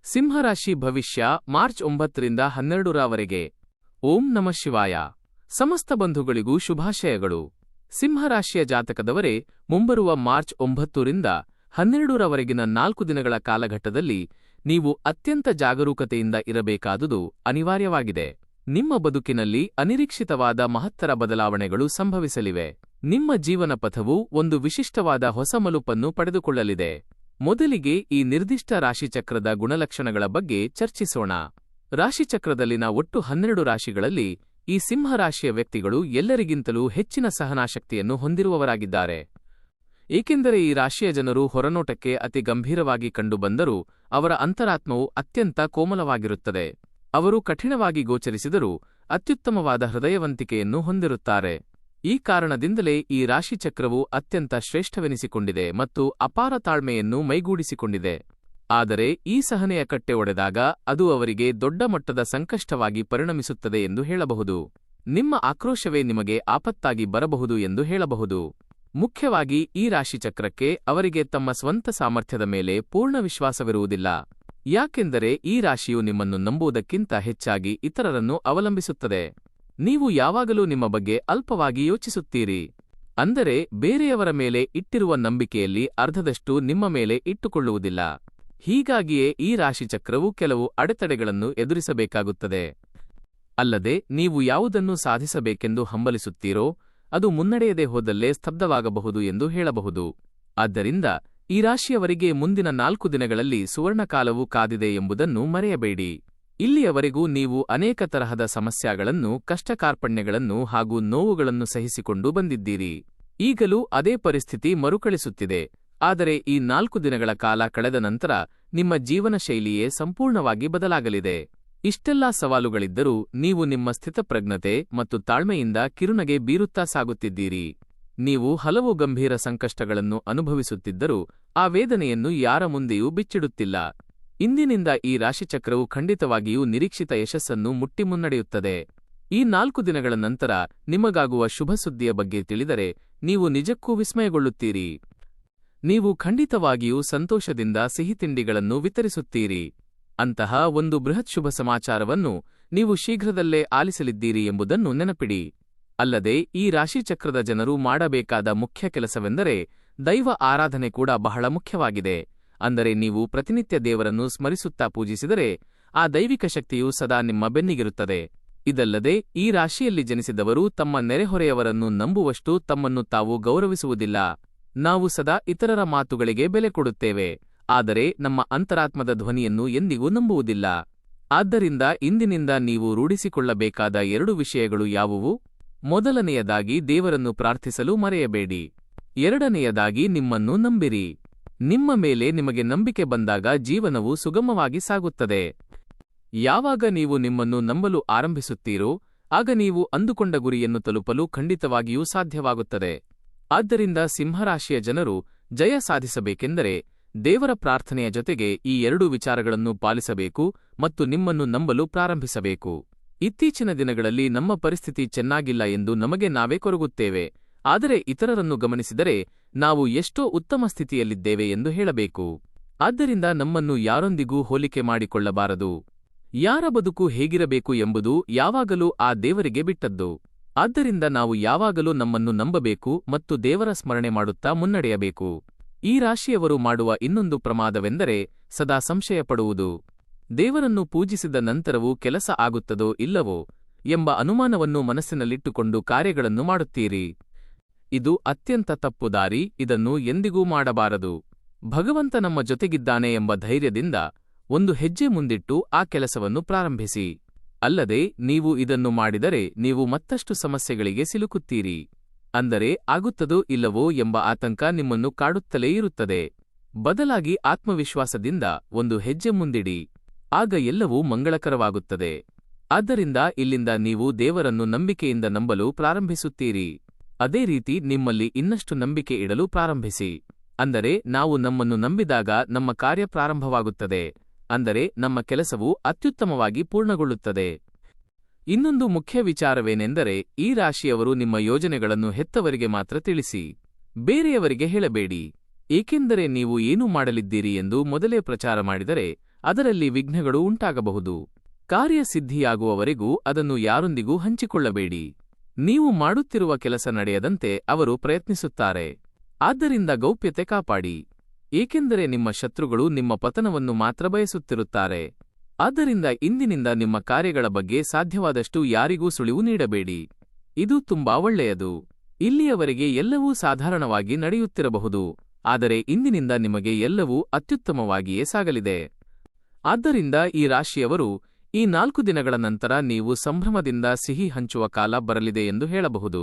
ಸಿಂಹರಾಶಿ ಭವಿಷ್ಯ ಮಾರ್ಚ್ 9ರಿಂದ 12ರವರೆಗೆ. ಓಂ ನಮಃ ಶಿವಾಯ. ಸಮಸ್ತ ಬಂಧುಗಳಿಗೂ ಶುಭಾಶಯಗಳು. ಸಿಂಹರಾಶಿಯ ಜಾತಕದವರೇ, ಮುಂಬರುವ ಮಾರ್ಚ್ 9ರಿಂದ 12ರವರೆಗಿನ 4 ದಿನಗಳ ಕಾಲಘಟ್ಟದಲ್ಲಿ ನೀವು ಅತ್ಯಂತ ಜಾಗರೂಕತೆಯಿಂದ ಇರಬೇಕಾದುದು ಅನಿವಾರ್ಯವಾಗಿದೆ. ನಿಮ್ಮ ಬದುಕಿನಲ್ಲಿ ಅನಿರೀಕ್ಷಿತವಾದ ಮಹತ್ತರ ಬದಲಾವಣೆಗಳು ಸಂಭವಿಸಲಿವೆ. ನಿಮ್ಮ ಜೀವನ ಪಥವು ಒಂದು ವಿಶಿಷ್ಟವಾದ ಹೊಸ ಮಲುಪನ್ನು ಪಡೆದುಕೊಳ್ಳಲಿದೆ. ಮೊದಲಿಗೆ ಈ ನಿರ್ದಿಷ್ಟ ರಾಶಿಚಕ್ರದ ಗುಣಲಕ್ಷಣಗಳ ಬಗ್ಗೆ ಚರ್ಚಿಸೋಣ. ರಾಶಿಚಕ್ರದಲ್ಲಿನ ಒಟ್ಟು 12 ರಾಶಿಗಳಲ್ಲಿ ಈ ಸಿಂಹರಾಶಿಯ ವ್ಯಕ್ತಿಗಳು ಎಲ್ಲರಿಗಿಂತಲೂ ಹೆಚ್ಚಿನ ಸಹನಾಶಕ್ತಿಯನ್ನು ಹೊಂದಿರುವವರಾಗಿದ್ದಾರೆ. ಏಕೆಂದರೆ ಈ ರಾಶಿಯ ಜನರು ಹೊರನೋಟಕ್ಕೆ ಅತಿ ಗಂಭೀರವಾಗಿ ಕಂಡುಬಂದರೂ ಅವರ ಅಂತರಾತ್ಮವು ಅತ್ಯಂತ ಕೋಮಲವಾಗಿರುತ್ತದೆ. ಅವರು ಕಠಿಣವಾಗಿ ಗೋಚರಿಸಿದರೂ ಅತ್ಯುತ್ತಮವಾದ ಹೃದಯವಂತಿಕೆಯನ್ನು ಹೊಂದಿರುತ್ತಾರೆ. ಈ ಕಾರಣದಿಂದಲೇ ಈ ರಾಶಿಚಕ್ರವು ಅತ್ಯಂತ ಶ್ರೇಷ್ಠವೆನಿಸಿಕೊಂಡಿದೆ ಮತ್ತು ಅಪಾರ ತಾಳ್ಮೆಯನ್ನು ಮೈಗೂಡಿಸಿಕೊಂಡಿದೆ. ಆದರೆ ಈ ಸಹನೆಯ ಕಟ್ಟೆ ಒಡೆದಾಗ ಅದು ಅವರಿಗೆ ದೊಡ್ಡ ಮಟ್ಟದ ಸಂಕಷ್ಟವಾಗಿ ಪರಿಣಮಿಸುತ್ತದೆ ಎಂದು ಹೇಳಬಹುದು. ನಿಮ್ಮ ಆಕ್ರೋಶವೇ ನಿಮಗೆ ಆಪತ್ತಾಗಿ ಬರಬಹುದು ಎಂದು ಹೇಳಬಹುದು. ಮುಖ್ಯವಾಗಿ ಈ ರಾಶಿಚಕ್ರಕ್ಕೆ ಅವರಿಗೆ ತಮ್ಮ ಸ್ವಂತ ಸಾಮರ್ಥ್ಯದ ಮೇಲೆ ಪೂರ್ಣ ವಿಶ್ವಾಸವಿರುವುದಿಲ್ಲ. ಯಾಕೆಂದರೆ ಈ ರಾಶಿಯು ನಿಮ್ಮನ್ನು ನಂಬುವುದಕ್ಕಿಂತ ಹೆಚ್ಚಾಗಿ ಇತರರನ್ನು ಅವಲಂಬಿಸುತ್ತದೆ. ನೀವು ಯಾವಾಗಲೂ ನಿಮ್ಮ ಬಗ್ಗೆ ಅಲ್ಪವಾಗಿ ಯೋಚಿಸುತ್ತೀರಿ. ಅಂದರೆ ಬೇರೆಯವರ ಮೇಲೆ ಇಟ್ಟಿರುವ ನಂಬಿಕೆಯಲ್ಲಿ ಅರ್ಧದಷ್ಟು ನಿಮ್ಮ ಮೇಲೆ ಇಟ್ಟುಕೊಳ್ಳುವುದಿಲ್ಲ. ಹೀಗಾಗಿಯೇ ಈ ರಾಶಿಚಕ್ರವು ಕೆಲವು ಅಡೆತಡೆಗಳನ್ನು ಎದುರಿಸಬೇಕಾಗುತ್ತದೆ. ಅಲ್ಲದೆ ನೀವು ಯಾವುದನ್ನು ಸಾಧಿಸಬೇಕೆಂದು ಹಂಬಲಿಸುತ್ತೀರೋ ಅದು ಮುನ್ನಡೆಯದೆ ಹೋದಲ್ಲೇ ಸ್ತಬ್ಧವಾಗಬಹುದು ಎಂದು ಹೇಳಬಹುದು. ಆದ್ದರಿಂದ ಈ ರಾಶಿಯವರಿಗೆ ಮುಂದಿನ 4 ದಿನಗಳಲ್ಲಿ ಸುವರ್ಣಕಾಲವು ಕಾದಿದೆ ಎಂಬುದನ್ನು ಮರೆಯಬೇಡಿ. ಇಲ್ಲಿಯವರೆಗೂ ನೀವು ಅನೇಕ ತರಹದ ಸಮಸ್ಯೆಗಳನ್ನು, ಕಷ್ಟಕಾರ್ಪಣ್ಯಗಳನ್ನು ಹಾಗೂ ನೋವುಗಳನ್ನು ಸಹಿಸಿಕೊಂಡು ಬಂದಿದ್ದೀರಿ. ಈಗಲೂ ಅದೇ ಪರಿಸ್ಥಿತಿ ಮರುಕಳಿಸುತ್ತಿದೆ. ಆದರೆ ಈ 4 ದಿನಗಳ ಕಾಲ ಕಳೆದ ನಂತರ ನಿಮ್ಮ ಜೀವನ ಶೈಲಿಯೇ ಸಂಪೂರ್ಣವಾಗಿ ಬದಲಾಗಲಿದೆ. ಇಷ್ಟೆಲ್ಲಾ ಸವಾಲುಗಳಿದ್ದರೂ ನೀವು ನಿಮ್ಮ ಸ್ಥಿತಪ್ರಜ್ಞತೆ ಮತ್ತು ತಾಳ್ಮೆಯಿಂದ ಕಿರುನಗೆ ಬೀರುತ್ತಾ ಸಾಗುತ್ತಿದ್ದೀರಿ. ನೀವು ಹಲವು ಗಂಭೀರ ಸಂಕಷ್ಟಗಳನ್ನು ಅನುಭವಿಸುತ್ತಿದ್ದರೂ ಆ ವೇದನೆಯನ್ನು ಯಾರ ಮುಂದೆಯೂ ಬಿಚ್ಚಿಡುತ್ತಿಲ್ಲ. ಇಂದಿನಿಂದ ಈ ರಾಶಿಚಕ್ರವು ಖಂಡಿತವಾಗಿಯೂ ನಿರೀಕ್ಷಿತ ಯಶಸ್ಸನ್ನು ಮುಟ್ಟಿ ಮುನ್ನಡೆಯುತ್ತದೆ. ಈ 4 ದಿನಗಳ ನಂತರ ನಿಮಗಾಗುವ ಶುಭ ಸುದ್ದಿಯ ಬಗ್ಗೆ ತಿಳಿದರೆ ನೀವು ನಿಜಕ್ಕೂ ವಿಸ್ಮಯಗೊಳ್ಳುತ್ತೀರಿ. ನೀವು ಖಂಡಿತವಾಗಿಯೂ ಸಂತೋಷದಿಂದ ಸಿಹಿತಿಂಡಿಗಳನ್ನು ವಿತರಿಸುತ್ತೀರಿ. ಅಂತಹ ಒಂದು ಬೃಹತ್ ಶುಭ ಸಮಾಚಾರವನ್ನು ನೀವು ಶೀಘ್ರದಲ್ಲೇ ಆಲಿಸಲಿದ್ದೀರಿ ಎಂಬುದನ್ನು ನೆನಪಿಡಿ. ಅಲ್ಲದೆ ಈ ರಾಶಿಚಕ್ರದ ಜನರು ಮಾಡಬೇಕಾದ ಮುಖ್ಯ ಕೆಲಸವೆಂದರೆ ದೈವ ಆರಾಧನೆ ಕೂಡ ಬಹಳ ಮುಖ್ಯವಾಗಿದೆ. ಅಂದರೆ ನೀವು ಪ್ರತಿನಿತ್ಯ ದೇವರನ್ನು ಸ್ಮರಿಸುತ್ತಾ ಪೂಜಿಸಿದರೆ ಆ ದೈವಿಕ ಶಕ್ತಿಯು ಸದಾ ನಿಮ್ಮ ಬೆನ್ನಿಗಿರುತ್ತದೆ. ಇದಲ್ಲದೆ ಈ ರಾಶಿಯಲ್ಲಿ ಜನಿಸಿದವರು ತಮ್ಮ ನೆರೆಹೊರೆಯವರನ್ನು ನಂಬುವಷ್ಟು ತಮ್ಮನ್ನು ತಾವು ಗೌರವಿಸುವುದಿಲ್ಲ. ನಾವು ಸದಾ ಇತರರ ಮಾತುಗಳಿಗೆ ಬೆಲೆ ಕೊಡುತ್ತೇವೆ, ಆದರೆ ನಮ್ಮ ಅಂತರಾತ್ಮದ ಧ್ವನಿಯನ್ನು ಎಂದಿಗೂ ನಂಬುವುದಿಲ್ಲ. ಆದ್ದರಿಂದ ಇಂದಿನಿಂದ ನೀವು ರೂಢಿಸಿಕೊಳ್ಳಬೇಕಾದ 2 ವಿಷಯಗಳು ಯಾವುವು? ಮೊದಲನೆಯದಾಗಿ ದೇವರನ್ನು ಪ್ರಾರ್ಥಿಸಲು ಮರೆಯಬೇಡಿ. ಎರಡನೆಯದಾಗಿ ನಿಮ್ಮನ್ನು ನಂಬಿರಿ. ನಿಮ್ಮ ಮೇಲೆ ನಿಮಗೆ ನಂಬಿಕೆ ಬಂದಾಗ ಜೀವನವು ಸುಗಮವಾಗಿ ಸಾಗುತ್ತದೆ. ಯಾವಾಗ ನೀವು ನಿಮ್ಮನ್ನು ನಂಬಲು ಆರಂಭಿಸುತ್ತೀರೋ ಆಗ ನೀವು ಅಂದುಕೊಂಡ ಗುರಿಯನ್ನು ತಲುಪಲು ಖಂಡಿತವಾಗಿಯೂ ಸಾಧ್ಯವಾಗುತ್ತದೆ. ಆದ್ದರಿಂದ ಸಿಂಹರಾಶಿಯ ಜನರು ಜಯ ಸಾಧಿಸಬೇಕೆಂದರೆ ದೇವರ ಪ್ರಾರ್ಥನೆಯ ಜೊತೆಗೆ ಈ 2 ವಿಚಾರಗಳನ್ನು ಪಾಲಿಸಬೇಕು ಮತ್ತು ನಿಮ್ಮನ್ನು ನಂಬಲು ಪ್ರಾರಂಭಿಸಬೇಕು. ಇತ್ತೀಚಿನ ದಿನಗಳಲ್ಲಿ ನಮ್ಮ ಪರಿಸ್ಥಿತಿ ಚೆನ್ನಾಗಿಲ್ಲ ಎಂದು ನಮಗೆ ನಾವೇ ಕೊರಗುತ್ತೇವೆ. ಆದರೆ ಇತರರನ್ನು ಗಮನಿಸಿದರೆ ನಾವು ಎಷ್ಟೋ ಉತ್ತಮ ಸ್ಥಿತಿಯಲ್ಲಿದ್ದೇವೆ ಎಂದು ಹೇಳಬೇಕು. ಆದ್ದರಿಂದ ನಮ್ಮನ್ನು ಯಾರೊಂದಿಗೂ ಹೋಲಿಕೆ ಮಾಡಿಕೊಳ್ಳಬಾರದು. ಯಾರ ಬದುಕು ಹೇಗಿರಬೇಕು ಎಂಬುದು ಯಾವಾಗಲೂ ಆ ದೇವರಿಗೆ ಬಿಟ್ಟದ್ದು. ಆದ್ದರಿಂದ ನಾವು ಯಾವಾಗಲೂ ನಮ್ಮನ್ನು ನಂಬಬೇಕು ಮತ್ತು ದೇವರ ಸ್ಮರಣೆ ಮಾಡುತ್ತಾ ಮುನ್ನಡೆಯಬೇಕು. ಈ ರಾಶಿಯವರು ಮಾಡುವ ಇನ್ನೊಂದು ಪ್ರಮಾದವೆಂದರೆ ಸದಾ ಸಂಶಯಪಡುವುದು. ದೇವರನ್ನು ಪೂಜಿಸಿದ ನಂತರವೂ ಕೆಲಸ ಆಗುತ್ತದೋ ಇಲ್ಲವೋ ಎಂಬ ಅನುಮಾನವನ್ನು ಮನಸ್ಸಿನಲ್ಲಿಟ್ಟುಕೊಂಡು ಕಾರ್ಯಗಳನ್ನು ಮಾಡುತ್ತೀರಿ. ಇದು ಅತ್ಯಂತ ತಪ್ಪು ದಾರಿ. ಇದನ್ನು ಎಂದಿಗೂ ಮಾಡಬಾರದು. ಭಗವಂತ ನಮ್ಮ ಜೊತೆಗಿದ್ದಾನೆ ಎಂಬ ಧೈರ್ಯದಿಂದ ಒಂದು ಹೆಜ್ಜೆ ಮುಂದಿಟ್ಟು ಆ ಕೆಲಸವನ್ನು ಪ್ರಾರಂಭಿಸಿ. ಅಲ್ಲದೆ ನೀವು ಇದನ್ನು ಮಾಡಿದರೆ ನೀವು ಮತ್ತಷ್ಟು ಸಮಸ್ಯೆಗಳಿಗೆ ಸಿಲುಕುತ್ತೀರಿ. ಅಂದರೆ ಆಗುತ್ತದೋ ಇಲ್ಲವೋ ಎಂಬ ಆತಂಕ ನಿಮ್ಮನ್ನು ಕಾಡುತ್ತಲೇ ಇರುತ್ತದೆ. ಬದಲಾಗಿ ಆತ್ಮವಿಶ್ವಾಸದಿಂದ ಒಂದು ಹೆಜ್ಜೆ ಮುಂದಿಡಿ. ಆಗ ಎಲ್ಲವೂ ಮಂಗಳಕರವಾಗುತ್ತದೆ. ಆದ್ದರಿಂದ ಇಲ್ಲಿಂದ ನೀವು ದೇವರನ್ನು ನಂಬಿಕೆಯಿಂದ ನಂಬಲು ಪ್ರಾರಂಭಿಸುತ್ತೀರಿ. ಅದೇ ರೀತಿ ನಿಮ್ಮಲ್ಲಿ ಇನ್ನಷ್ಟು ನಂಬಿಕೆ ಇಡಲು ಪ್ರಾರಂಭಿಸಿ. ಅಂದರೆ ನಾವು ನಮ್ಮನ್ನು ನಂಬಿದಾಗ ನಮ್ಮ ಕಾರ್ಯ ಪ್ರಾರಂಭವಾಗುತ್ತದೆ. ಅಂದರೆ ನಮ್ಮ ಕೆಲಸವು ಅತ್ಯುತ್ತಮವಾಗಿ ಪೂರ್ಣಗೊಳ್ಳುತ್ತದೆ. ಇನ್ನೊಂದು ಮುಖ್ಯ ವಿಚಾರವೇನೆಂದರೆ ಈ ರಾಶಿಯವರು ನಿಮ್ಮ ಯೋಜನೆಗಳನ್ನು ಹೆತ್ತವರಿಗೆ ಮಾತ್ರ ತಿಳಿಸಿ. ಬೇರೆಯವರಿಗೆ ಹೇಳಬೇಡಿ. ಏಕೆಂದರೆ ನೀವು ಏನು ಮಾಡಲಿದ್ದೀರಿ ಎಂದು ಮೊದಲೇ ಪ್ರಚಾರ ಮಾಡಿದರೆ ಅದರಲ್ಲಿ ವಿಘ್ನಗಳು ಉಂಟಾಗಬಹುದು. ಕಾರ್ಯಸಿದ್ಧಿಯಾಗುವವರೆಗೂ ಅದನ್ನು ಯಾರೊಂದಿಗೂ ಹಂಚಿಕೊಳ್ಳಬೇಡಿ. ನೀವು ಮಾಡುತ್ತಿರುವ ಕೆಲಸ ನಡೆಯದಂತೆ ಅವರು ಪ್ರಯತ್ನಿಸುತ್ತಾರೆ. ಆದ್ದರಿಂದ ಗೌಪ್ಯತೆ ಕಾಪಾಡಿ, ಏಕೆಂದರೆ ನಿಮ್ಮ ಶತ್ರುಗಳು ನಿಮ್ಮ ಪತನವನ್ನು ಮಾತ್ರ ಬಯಸುತ್ತಿರುತ್ತಾರೆ. ಆದ್ದರಿಂದ ಇಂದಿನಿಂದ ನಿಮ್ಮ ಕಾರ್ಯಗಳ ಬಗ್ಗೆ ಸಾಧ್ಯವಾದಷ್ಟು ಯಾರಿಗೂ ಸುಳಿವು ನೀಡಬೇಡಿ. ಇದು ತುಂಬಾ ಒಳ್ಳೆಯದು. ಇಲ್ಲಿಯವರೆಗೆ ಎಲ್ಲವೂ ಸಾಧಾರಣವಾಗಿ ನಡೆಯುತ್ತಿರಬಹುದು, ಆದರೆ ಇಂದಿನಿಂದ ನಿಮಗೆ ಎಲ್ಲವೂ ಅತ್ಯುತ್ತಮವಾಗಿಯೇ ಸಾಗಲಿದೆ. ಆದ್ದರಿಂದ ಈ ರಾಶಿಯವರು ಈ 4 ದಿನಗಳ ನಂತರ ನೀವು ಸಂಭ್ರಮದಿಂದ ಸಿಹಿ ಹಂಚುವ ಕಾಲ ಬರಲಿದೆ ಎಂದು ಹೇಳಬಹುದು,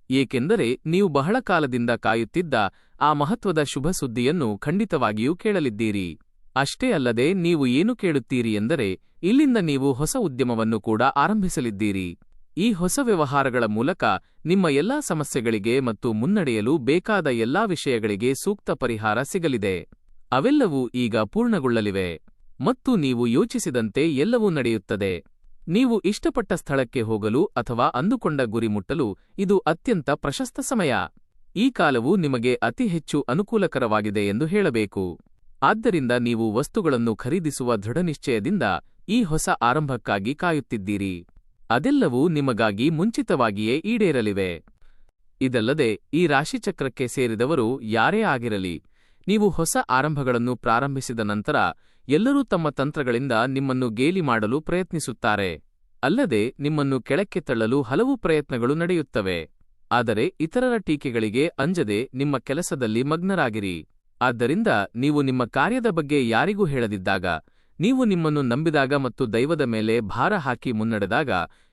ಏಕೆಂದರೆ ನೀವು ಬಹಳ ಕಾಲದಿಂದ ಕಾಯುತ್ತಿದ್ದ ಆ ಮಹತ್ವದ ಶುಭ ಸುದ್ದಿಯನ್ನು ಖಂಡಿತವಾಗಿಯೂ ಕೇಳಲಿದ್ದೀರಿ. ಅಷ್ಟೇ ಅಲ್ಲದೆ ನೀವು ಏನು ಕೇಳುತ್ತೀರಿ ಎಂದರೆ, ಇಲ್ಲಿಂದ ನೀವು ಹೊಸ ಉದ್ಯಮವನ್ನು ಕೂಡ ಆರಂಭಿಸಲಿದ್ದೀರಿ. ಈ ಹೊಸ ವ್ಯವಹಾರಗಳ ಮೂಲಕ ನಿಮ್ಮ ಎಲ್ಲಾ ಸಮಸ್ಯೆಗಳಿಗೆ ಮತ್ತು ಮುನ್ನಡೆಯಲು ಬೇಕಾದ ಎಲ್ಲಾ ವಿಷಯಗಳಿಗೆ ಸೂಕ್ತ ಪರಿಹಾರ ಸಿಗಲಿದೆ. ಅವೆಲ್ಲವೂ ಈಗ ಪೂರ್ಣಗೊಳ್ಳಲಿವೆ ಮತ್ತು ನೀವು ಯೋಚಿಸಿದಂತೆ ಎಲ್ಲವೂ ನಡೆಯುತ್ತದೆ. ನೀವು ಇಷ್ಟಪಟ್ಟ ಸ್ಥಳಕ್ಕೆ ಹೋಗಲು ಅಥವಾ ಅಂದುಕೊಂಡ ಗುರಿ ಮುಟ್ಟಲು ಇದು ಅತ್ಯಂತ ಪ್ರಶಸ್ತ ಸಮಯ. ಈ ಕಾಲವು ನಿಮಗೆ ಅತಿ ಹೆಚ್ಚು ಅನುಕೂಲಕರವಾಗಿದೆ ಎಂದು ಹೇಳಬೇಕು. ಆದ್ದರಿಂದ ನೀವು ವಸ್ತುಗಳನ್ನು ಖರೀದಿಸುವ ದೃಢನಿಶ್ಚಯದಿಂದ ಈ ಹೊಸ ಆರಂಭಕ್ಕಾಗಿ ಕಾಯುತ್ತಿದ್ದೀರಿ. ಅದೆಲ್ಲವೂ ನಿಮಗಾಗಿ ಮುಂಚಿತವಾಗಿಯೇ ಈಡೇರಲಿವೆ. ಇದಲ್ಲದೆ ಈ ರಾಶಿಚಕ್ರಕ್ಕೆ ಸೇರಿದವರು ಯಾರೇ ಆಗಿರಲಿ, ನೀವು ಹೊಸ ಆರಂಭಗಳನ್ನು ಪ್ರಾರಂಭಿಸಿದ ನಂತರ ಎಲ್ಲರೂ ತಮ್ಮ ತಂತ್ರಗಳಿಂದ ನಿಮ್ಮನ್ನು ಗೇಲಿ ಮಾಡಲು ಪ್ರಯತ್ನಿಸುತ್ತಾರೆ. ಅಲ್ಲದೆ ನಿಮ್ಮನ್ನು ಕೆಳಕ್ಕೆ ತಳ್ಳಲು ಹಲವು ಪ್ರಯತ್ನಗಳು ನಡೆಯುತ್ತವೆ. ಆದರೆ ಇತರರ ಟೀಕೆಗಳಿಗೆ ಅಂಜದೆ ನಿಮ್ಮ ಕೆಲಸದಲ್ಲಿ ಮಗ್ನರಾಗಿರಿ. ಆದ್ದರಿಂದ ನೀವು ನಿಮ್ಮ ಕಾರ್ಯದ ಬಗ್ಗೆ ಯಾರಿಗೂ ಹೇಳದಿದ್ದಾಗ, ನೀವು ನಿಮ್ಮನ್ನು ನಂಬಿದಾಗ ಮತ್ತು ದೈವದ ಮೇಲೆ ಭಾರ ಹಾಕಿ ಮುನ್ನಡೆದಾಗ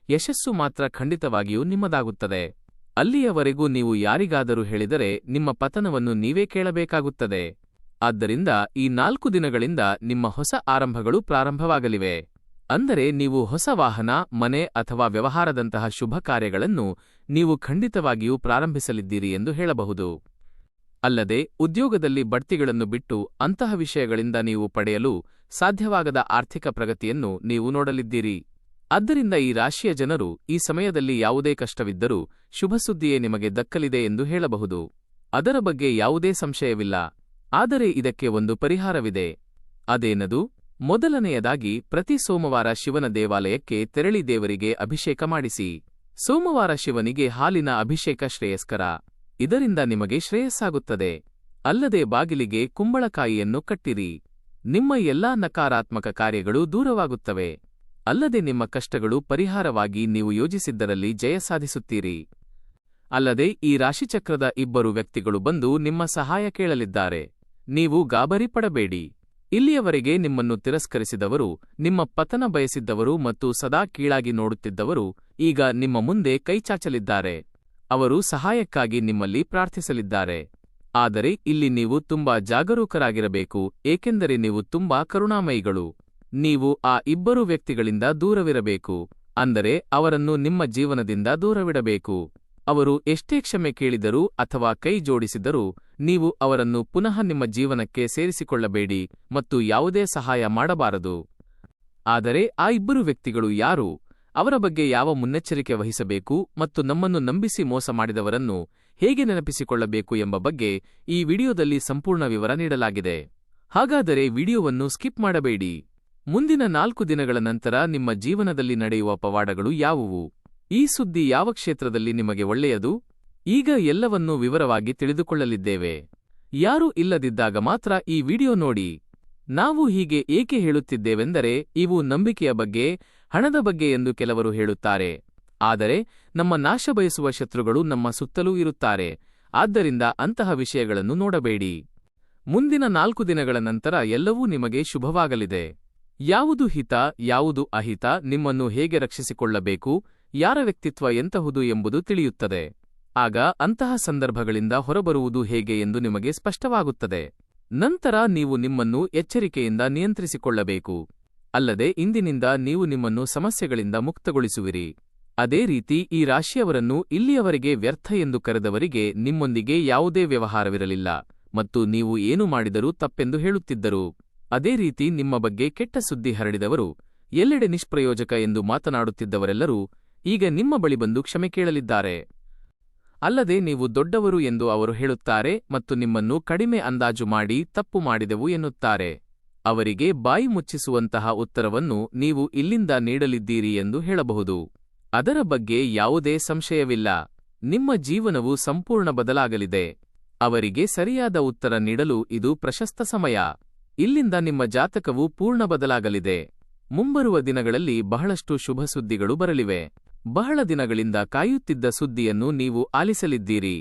ಯಶಸ್ಸು ಮಾತ್ರ ಖಂಡಿತವಾಗಿಯೂ ನಿಮ್ಮದಾಗುತ್ತದೆ. ಅಲ್ಲಿಯವರೆಗೂ ನೀವು ಯಾರಿಗಾದರೂ ಹೇಳಿದರೆ ನಿಮ್ಮ ಪತನವನ್ನು ನೀವೇ ಕೇಳಬೇಕಾಗುತ್ತದೆ. ಆದ್ದರಿಂದ ಈ 4 ದಿನಗಳಿಂದ ನಿಮ್ಮ ಹೊಸ ಆರಂಭಗಳು ಪ್ರಾರಂಭವಾಗಲಿವೆ. ಅಂದರೆ ನೀವು ಹೊಸ ವಾಹನ, ಮನೆ ಅಥವಾ ವ್ಯವಹಾರದಂತಹ ಶುಭ ಕಾರ್ಯಗಳನ್ನು ನೀವು ಖಂಡಿತವಾಗಿಯೂ ಪ್ರಾರಂಭಿಸಲಿದ್ದೀರಿ ಎಂದು ಹೇಳಬಹುದು. ಅಲ್ಲದೆ ಉದ್ಯೋಗದಲ್ಲಿ ಬಡ್ತಿಗಳನ್ನು ಬಿಟ್ಟು ಅಂತಹ ವಿಷಯಗಳಿಂದ ನೀವು ಪಡೆಯಲು ಸಾಧ್ಯವಾಗದ ಆರ್ಥಿಕ ಪ್ರಗತಿಯನ್ನು ನೀವು ನೋಡಲಿದ್ದೀರಿ. ಆದ್ದರಿಂದ ಈ ರಾಶಿಯ ಜನರು ಈ ಸಮಯದಲ್ಲಿ ಯಾವುದೇ ಕಷ್ಟವಿದ್ದರೂ ಶುಭಸುದ್ದಿಯೇ ನಿಮಗೆ ದಕ್ಕಲಿದೆ ಎಂದು ಹೇಳಬಹುದು. ಅದರ ಬಗ್ಗೆ ಯಾವುದೇ ಸಂಶಯವಿಲ್ಲ. ಆದರೆ ಇದಕ್ಕೆ ಒಂದು ಪರಿಹಾರವಿದೆ. ಅದೇನದು? ಮೊದಲನೆಯದಾಗಿ ಪ್ರತಿ ಸೋಮವಾರ ಶಿವನ ದೇವಾಲಯಕ್ಕೆ ತೆರಳಿ ದೇವರಿಗೆ ಅಭಿಷೇಕ ಮಾಡಿಸಿ. ಸೋಮವಾರ ಶಿವನಿಗೆ ಹಾಲಿನ ಅಭಿಷೇಕ ಶ್ರೇಯಸ್ಕರ. ಇದರಿಂದ ನಿಮಗೆ ಶ್ರೇಯಸ್ಸಾಗುತ್ತದೆ. ಅಲ್ಲದೆ ಬಾಗಿಲಿಗೆ ಕುಂಬಳಕಾಯಿಯನ್ನು ಕಟ್ಟಿರಿ. ನಿಮ್ಮ ಎಲ್ಲಾ ನಕಾರಾತ್ಮಕ ಕಾರ್ಯಗಳು ದೂರವಾಗುತ್ತವೆ. ಅಲ್ಲದೆ ನಿಮ್ಮ ಕಷ್ಟಗಳು ಪರಿಹಾರವಾಗಿ ನೀವು ಯೋಜಿಸಿದ್ದರಲ್ಲಿ ಜಯ ಸಾಧಿಸುತ್ತೀರಿ. ಅಲ್ಲದೆ ಈ ರಾಶಿಚಕ್ರದ 2 ವ್ಯಕ್ತಿಗಳು ಬಂದು ನಿಮ್ಮ ಸಹಾಯ ಕೇಳಲಿದ್ದಾರೆ. ನೀವು ಗಾಬರಿ ಪಡಬೇಡಿ. ಇಲ್ಲಿಯವರೆಗೆ ನಿಮ್ಮನ್ನು ತಿರಸ್ಕರಿಸಿದವರು, ನಿಮ್ಮ ಪತನ ಬಯಸಿದ್ದವರು ಮತ್ತು ಸದಾ ಕೀಳಾಗಿ ನೋಡುತ್ತಿದ್ದವರು ಈಗ ನಿಮ್ಮ ಮುಂದೆ ಕೈಚಾಚಲಿದ್ದಾರೆ. ಅವರು ಸಹಾಯಕ್ಕಾಗಿ ನಿಮ್ಮಲ್ಲಿ ಪ್ರಾರ್ಥಿಸಲಿದ್ದಾರೆ. ಆದರೆ ಇಲ್ಲಿ ನೀವು ತುಂಬಾ ಜಾಗರೂಕರಾಗಿರಬೇಕು, ಏಕೆಂದರೆ ನೀವು ತುಂಬಾ ಕರುಣಾಮಯಿಗಳು. ನೀವು ಆ 2 ವ್ಯಕ್ತಿಗಳಿಂದ ದೂರವಿರಬೇಕು. ಅಂದರೆ ಅವರನ್ನು ನಿಮ್ಮ ಜೀವನದಿಂದ ದೂರವಿಡಬೇಕು. ಅವರು ಎಷ್ಟೇ ಕ್ಷಮೆ ಕೇಳಿದರೂ ಅಥವಾ ಕೈ ಜೋಡಿಸಿದರೂ ನೀವು ಅವರನ್ನು ಪುನಃ ನಿಮ್ಮ ಜೀವನಕ್ಕೆ ಸೇರಿಸಿಕೊಳ್ಳಬೇಡಿ ಮತ್ತು ಯಾವುದೇ ಸಹಾಯ ಮಾಡಬಾರದು. ಆದರೆ ಆ 2 ವ್ಯಕ್ತಿಗಳು ಯಾರು, ಅವರ ಬಗ್ಗೆ ಯಾವ ಮುನ್ನೆಚ್ಚರಿಕೆ ವಹಿಸಬೇಕು ಮತ್ತು ನಮ್ಮನ್ನು ನಂಬಿಸಿ ಮೋಸ ಮಾಡಿದವರನ್ನು ಹೇಗೆ ನೆನಪಿಸಿಕೊಳ್ಳಬೇಕು ಎಂಬ ಬಗ್ಗೆ ಈ ವಿಡಿಯೋದಲ್ಲಿ ಸಂಪೂರ್ಣ ವಿವರ ನೀಡಲಾಗಿದೆ. ಹಾಗಾದರೆ ವಿಡಿಯೋವನ್ನು ಸ್ಕಿಪ್ ಮಾಡಬೇಡಿ. ಮುಂದಿನ 4 ದಿನಗಳ ನಂತರ ನಿಮ್ಮ ಜೀವನದಲ್ಲಿ ನಡೆಯುವ ಪವಾಡಗಳು ಯಾವುವು? ಈ ಸುದ್ದಿ ಯಾವ ಕ್ಷೇತ್ರದಲ್ಲಿ ನಿಮಗೆ ಒಳ್ಳೆಯದು? ಈಗ ಎಲ್ಲವನ್ನೂ ವಿವರವಾಗಿ ತಿಳಿದುಕೊಳ್ಳಲಿದ್ದೇವೆ. ಯಾರೂ ಇಲ್ಲದಿದ್ದಾಗ ಮಾತ್ರ ಈ ವಿಡಿಯೋ ನೋಡಿ. ನಾವು ಹೀಗೆ ಏಕೆ ಹೇಳುತ್ತಿದ್ದೇವೆಂದರೆ, ಇವು ನಂಬಿಕೆಯ ಬಗ್ಗೆ, ಹಣದ ಬಗ್ಗೆ ಎಂದು ಕೆಲವರು ಹೇಳುತ್ತಾರೆ. ಆದರೆ ನಮ್ಮ ನಾಶ ಬಯಸುವ ಶತ್ರುಗಳು ನಮ್ಮ ಸುತ್ತಲೂ ಇರುತ್ತಾರೆ. ಆದ್ದರಿಂದ ಅಂತಹ ವಿಷಯಗಳನ್ನು ನೋಡಬೇಡಿ. ಮುಂದಿನ 4 ದಿನಗಳ ನಂತರ ಎಲ್ಲವೂ ನಿಮಗೆ ಶುಭವಾಗಲಿದೆ. ಯಾವುದು ಹಿತ, ಯಾವುದು ಅಹಿತ, ನಿಮ್ಮನ್ನು ಹೇಗೆ ರಕ್ಷಿಸಿಕೊಳ್ಳಬೇಕು, ಯಾರ ವ್ಯಕ್ತಿತ್ವ ಎಂತಹುದು ಎಂಬುದು ತಿಳಿಯುತ್ತದೆ. ಆಗ ಅಂತಹ ಸಂದರ್ಭಗಳಿಂದ ಹೊರಬರುವುದು ಹೇಗೆ ಎಂದು ನಿಮಗೆ ಸ್ಪಷ್ಟವಾಗುತ್ತದೆ. ನಂತರ ನೀವು ನಿಮ್ಮನ್ನು ಎಚ್ಚರಿಕೆಯಿಂದ ನಿಯಂತ್ರಿಸಿಕೊಳ್ಳಬೇಕು. ಅಲ್ಲದೆ ಇಂದಿನಿಂದ ನೀವು ನಿಮ್ಮನ್ನು ಸಮಸ್ಯೆಗಳಿಂದ ಮುಕ್ತಗೊಳಿಸುವಿರಿ. ಅದೇ ರೀತಿ ಈ ರಾಶಿಯವರನ್ನು ಇಲ್ಲಿಯವರೆಗೆ ವ್ಯರ್ಥ ಎಂದು ಕರೆದವರಿಗೆ ನಿಮ್ಮೊಂದಿಗೆ ಯಾವುದೇ ವ್ಯವಹಾರವಿರಲಿಲ್ಲ ಮತ್ತು ನೀವು ಏನು ಮಾಡಿದರೂ ತಪ್ಪೆಂದು ಹೇಳುತ್ತಿದ್ದರು. ಅದೇ ರೀತಿ ನಿಮ್ಮ ಬಗ್ಗೆ ಕೆಟ್ಟ ಸುದ್ದಿ ಹರಡಿದವರು, ಎಲ್ಲೆಡೆ ನಿಷ್ಪ್ರಯೋಜಕ ಎಂದು ಮಾತನಾಡುತ್ತಿದ್ದವರೆಲ್ಲರೂ ಈಗ ನಿಮ್ಮ ಬಳಿ ಬಂದು ಕ್ಷಮೆ ಕೇಳಲಿದ್ದಾರೆ. ಅಲ್ಲದೆ ನೀವು ದೊಡ್ಡವರು ಎಂದು ಅವರು ಹೇಳುತ್ತಾರೆ ಮತ್ತು ನಿಮ್ಮನ್ನು ಕಡಿಮೆ ಅಂದಾಜು ಮಾಡಿ ತಪ್ಪು ಮಾಡಿದೆವು ಎನ್ನುತ್ತಾರೆ. ಅವರಿಗೆ ಬಾಯಿ ಮುಚ್ಚಿಸುವಂತಹ ಉತ್ತರವನ್ನು ನೀವು ಇಲ್ಲಿಂದ ನೀಡಲಿದ್ದೀರಿ ಎಂದು ಹೇಳಬಹುದು. ಅದರ ಬಗ್ಗೆ ಯಾವುದೇ ಸಂಶಯವಿಲ್ಲ. ನಿಮ್ಮ ಜೀವನವು ಸಂಪೂರ್ಣ ಬದಲಾಗಲಿದೆ. ಅವರಿಗೆ ಸರಿಯಾದ ಉತ್ತರ ನೀಡಲು ಇದು ಪ್ರಶಸ್ತ ಸಮಯ. ಇಲ್ಲಿಂದ ನಿಮ್ಮ ಜಾತಕವು ಪೂರ್ಣ ಬದಲಾಗಲಿದೆ. ಮುಂಬರುವ ದಿನಗಳಲ್ಲಿ ಬಹಳಷ್ಟು ಶುಭ ಸುದ್ದಿಗಳು ಬರಲಿವೆ. ಬಹಳ ದಿನಗಳಿಂದ ಕಾಯುತ್ತಿದ್ದ ಸುದ್ದಿಯನ್ನು ನೀವು ಆಲಿಸಲಿದ್ದೀರಿ.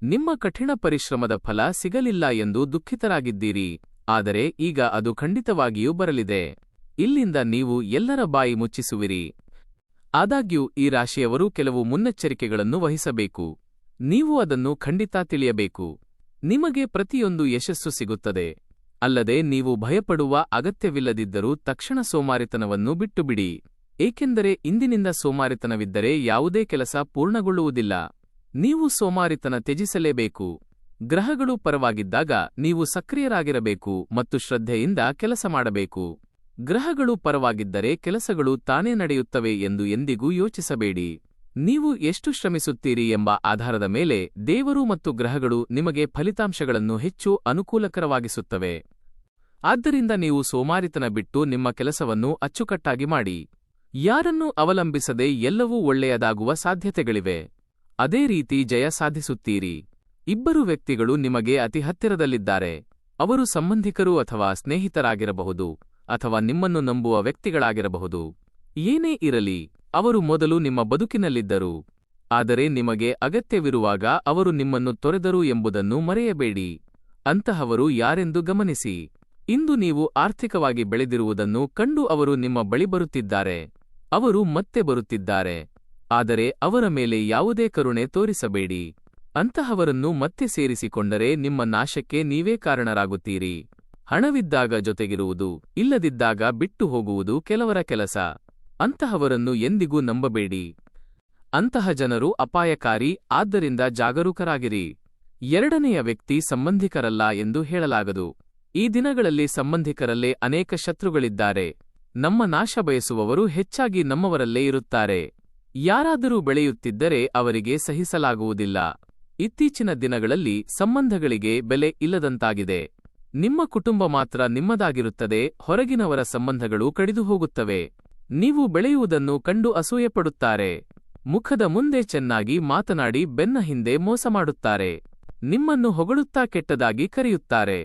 ನಿಮ್ಮ ಕಠಿಣ ಪರಿಶ್ರಮದ ಫಲ ಸಿಗಲಿಲ್ಲ ಎಂದು ದುಃಖಿತರಾಗಿದ್ದೀರಿ. ಆದರೆ ಈಗ ಅದು ಖಂಡಿತವಾಗಿಯೂ ಬರಲಿದೆ. ಇಲ್ಲಿಂದ ನೀವು ಎಲ್ಲರ ಬಾಯಿ ಮುಚ್ಚಿಸುವಿರಿ. ಆದಾಗ್ಯೂ ಈ ರಾಶಿಯವರು ಕೆಲವು ಮುನ್ನೆಚ್ಚರಿಕೆಗಳನ್ನು ವಹಿಸಬೇಕು. ನೀವು ಅದನ್ನು ಖಂಡಿತ ತಿಳಿಯಬೇಕು. ನಿಮಗೆ ಪ್ರತಿಯೊಂದು ಯಶಸ್ಸು ಸಿಗುತ್ತದೆ. ಅಲ್ಲದೆ ನೀವು ಭಯಪಡುವ ಅಗತ್ಯವಿಲ್ಲದಿದ್ದರೂ ತಕ್ಷಣ ಸೋಮಾರಿತನವನ್ನು ಬಿಟ್ಟುಬಿಡಿ. ಏಕೆಂದರೆ ಇಂದಿನಿಂದ ಸೋಮಾರಿತನವಿದ್ದರೆ ಯಾವುದೇ ಕೆಲಸ ಪೂರ್ಣಗೊಳ್ಳುವುದಿಲ್ಲ. ನೀವು ಸೋಮಾರಿತನ ತ್ಯಜಿಸಲೇಬೇಕು. ಗ್ರಹಗಳು ಪರವಾಗಿದ್ದಾಗ ನೀವು ಸಕ್ರಿಯರಾಗಿರಬೇಕು ಮತ್ತು ಶ್ರದ್ಧೆಯಿಂದ ಕೆಲಸ ಮಾಡಬೇಕು. ಗ್ರಹಗಳು ಪರವಾಗಿದ್ದರೆ ಕೆಲಸಗಳು ತಾನೇ ನಡೆಯುತ್ತವೆ ಎಂದು ಎಂದಿಗೂ ಯೋಚಿಸಬೇಡಿ. ನೀವು ಎಷ್ಟು ಶ್ರಮಿಸುತ್ತೀರಿ ಎಂಬ ಆಧಾರದ ಮೇಲೆ ದೇವರು ಮತ್ತು ಗ್ರಹಗಳು ನಿಮಗೆ ಫಲಿತಾಂಶಗಳನ್ನು ಹೆಚ್ಚು ಅನುಕೂಲಕರವಾಗಿಸುತ್ತವೆ. ಆದ್ದರಿಂದ ನೀವು ಸೋಮಾರಿತನ ಬಿಟ್ಟು ನಿಮ್ಮ ಕೆಲಸವನ್ನು ಅಚ್ಚುಕಟ್ಟಾಗಿ ಮಾಡಿ. ಯಾರನ್ನೂ ಅವಲಂಬಿಸದೆ ಎಲ್ಲವೂ ಒಳ್ಳೆಯದಾಗುವ ಸಾಧ್ಯತೆಗಳಿವೆ. ಅದೇ ರೀತಿ ಜಯ ಸಾಧಿಸುತ್ತೀರಿ. ಇಬ್ಬರು ವ್ಯಕ್ತಿಗಳು ನಿಮಗೆ ಅತಿ ಹತ್ತಿರದಲ್ಲಿದ್ದಾರೆ. ಅವರು ಸಂಬಂಧಿಕರು ಅಥವಾ ಸ್ನೇಹಿತರಾಗಿರಬಹುದು, ಅಥವಾ ನಿಮ್ಮನ್ನು ನಂಬುವ ವ್ಯಕ್ತಿಗಳಾಗಿರಬಹುದು. ಏನೇ ಇರಲಿ, ಅವರು ಮೊದಲು ನಿಮ್ಮ ಬದುಕಿನಲ್ಲಿದ್ದರು. ಆದರೆ ನಿಮಗೆ ಅಗತ್ಯವಿರುವಾಗ ಅವರು ನಿಮ್ಮನ್ನು ತೊರೆದರು ಎಂಬುದನ್ನು ಮರೆಯಬೇಡಿ. ಅಂತಹವರು ಯಾರೆಂದು ಗಮನಿಸಿ. ಇಂದು ನೀವು ಆರ್ಥಿಕವಾಗಿ ಬೆಳೆದಿರುವುದನ್ನು ಕಂಡು ಅವರು ನಿಮ್ಮ ಬಳಿ ಬರುತ್ತಿದ್ದಾರೆ. ಅವರು ಮತ್ತೆ ಬರುತ್ತಿದ್ದಾರೆ. ಆದರೆ ಅವರ ಮೇಲೆ ಯಾವುದೇ ಕರುಣೆ ತೋರಿಸಬೇಡಿ. ಅಂತಹವರನ್ನು ಮತ್ತೆ ಸೇರಿಸಿಕೊಂಡರೆ ನಿಮ್ಮ ನಾಶಕ್ಕೆ ನೀವೇ ಕಾರಣರಾಗುತ್ತೀರಿ. ಹಣವಿದ್ದಾಗ ಜೊತೆಗಿರುವುದು, ಇಲ್ಲದಿದ್ದಾಗ ಬಿಟ್ಟು ಹೋಗುವುದು ಕೆಲವರ ಕೆಲಸ. ಅಂತಹವರನ್ನು ಎಂದಿಗೂ ನಂಬಬೇಡಿ. ಅಂತಹ ಜನರು ಅಪಾಯಕಾರಿ. ಆದ್ದರಿಂದ ಜಾಗರೂಕರಾಗಿರಿ. ಎರಡನೆಯ ವ್ಯಕ್ತಿ ಸಂಬಂಧಿಕರಲ್ಲ ಎಂದು ಹೇಳಲಾಗದು. ಈ ದಿನಗಳಲ್ಲಿ ಸಂಬಂಧಿಕರಲ್ಲೇ ಅನೇಕ ಶತ್ರುಗಳಿದ್ದಾರೆ. ನಮ್ಮ ನಾಶ ಬಯಸುವವರು ಹೆಚ್ಚಾಗಿ ನಮ್ಮವರಲ್ಲೇ ಇರುತ್ತಾರೆ. ಯಾರಾದರೂ ಬೆಳೆಯುತ್ತಿದ್ದರೆ ಅವರಿಗೆ ಸಹಿಸಲಾಗುವುದಿಲ್ಲ. ಇತ್ತೀಚಿನ ದಿನಗಳಲ್ಲಿ ಸಂಬಂಧಗಳಿಗೆ ಬೆಲೆ ಇಲ್ಲದಂತಾಗಿದೆ. ನಿಮ್ಮ ಕುಟುಂಬ ಮಾತ್ರ ನಿಮ್ಮದಾಗಿರುತ್ತದೆ. ಹೊರಗಿನವರ ಸಂಬಂಧಗಳು ಕಡಿದುಹೋಗುತ್ತವೆ. ನೀವು ಬೆಳೆಯುವುದನ್ನು ಕಂಡು ಅಸೂಯೆಪಡುತ್ತಾರೆ. ಮುಖದ ಮುಂದೆ ಚೆನ್ನಾಗಿ ಮಾತನಾಡಿ ಬೆನ್ನ ಹಿಂದೆ ಮೋಸ ಮಾಡುತ್ತಾರೆ. ನಿಮ್ಮನ್ನು ಹೊಗಳುತ್ತಾ ಕೆಟ್ಟದಾಗಿ ಕರೆಯುತ್ತಾರೆ.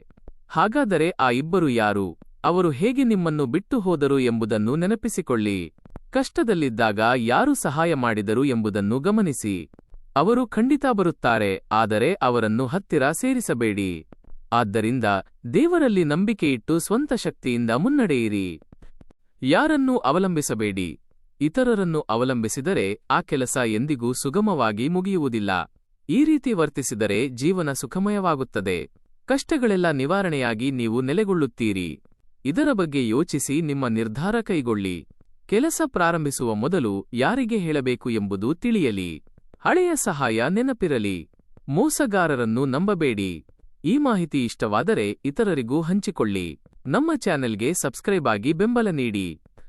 ಹಾಗಾದರೆ ಆ ಇಬ್ಬರು ಯಾರು? ಅವರು ಹೇಗೆ ನಿಮ್ಮನ್ನು ಬಿಟ್ಟು ಹೋದರು ಎಂಬುದನ್ನು ನೆನಪಿಸಿಕೊಳ್ಳಿ. ಕಷ್ಟದಲ್ಲಿದ್ದಾಗ ಯಾರು ಸಹಾಯ ಮಾಡಿದರು ಎಂಬುದನ್ನು ಗಮನಿಸಿ. ಅವರು ಖಂಡಿತ ಬರುತ್ತಾರೆ, ಆದರೆ ಅವರನ್ನು ಹತ್ತಿರ ಸೇರಿಸಬೇಡಿ. ಆದ್ದರಿಂದ ದೇವರಲ್ಲಿ ನಂಬಿಕೆಯಿಟ್ಟು ಸ್ವಂತ ಶಕ್ತಿಯಿಂದ ಮುನ್ನಡೆಯಿರಿ. ಯಾರನ್ನೂ ಅವಲಂಬಿಸಬೇಡಿ. ಇತರರನ್ನು ಅವಲಂಬಿಸಿದರೆ ಆ ಕೆಲಸ ಎಂದಿಗೂ ಸುಗಮವಾಗಿ ಮುಗಿಯುವುದಿಲ್ಲ. ಈ ರೀತಿ ವರ್ತಿಸಿದರೆ ಜೀವನ ಸುಖಮಯವಾಗುತ್ತದೆ. ಕಷ್ಟಗಳೆಲ್ಲ ನಿವಾರಣೆಯಾಗಿ ನೀವು ನೆಲೆಗೊಳ್ಳುತ್ತೀರಿ. ಇದರ ಬಗ್ಗೆ ಯೋಚಿಸಿ ನಿಮ್ಮ ನಿರ್ಧಾರ ಕೈಗೊಳ್ಳಿ. ಕೆಲಸ ಪ್ರಾರಂಭಿಸುವ ಮೊದಲು ಯಾರಿಗೆ ಹೇಳಬೇಕು ಎಂಬುದು ತಿಳಿಯಲಿ. ಹಳೆಯ ಸಹಾಯ ನೆನಪಿರಲಿ. ಮೋಸಗಾರರನ್ನು ನಂಬಬೇಡಿ. ಈ ಮಾಹಿತಿ ಇಷ್ಟವಾದರೆ ಇತರರಿಗೂ ಹಂಚಿಕೊಳ್ಳಿ. ನಮ್ಮ ಚಾನೆಲ್ಗೆ ಸಬ್ಸ್ಕ್ರೈಬ್ ಆಗಿ ಬೆಂಬಲ ನೀಡಿ.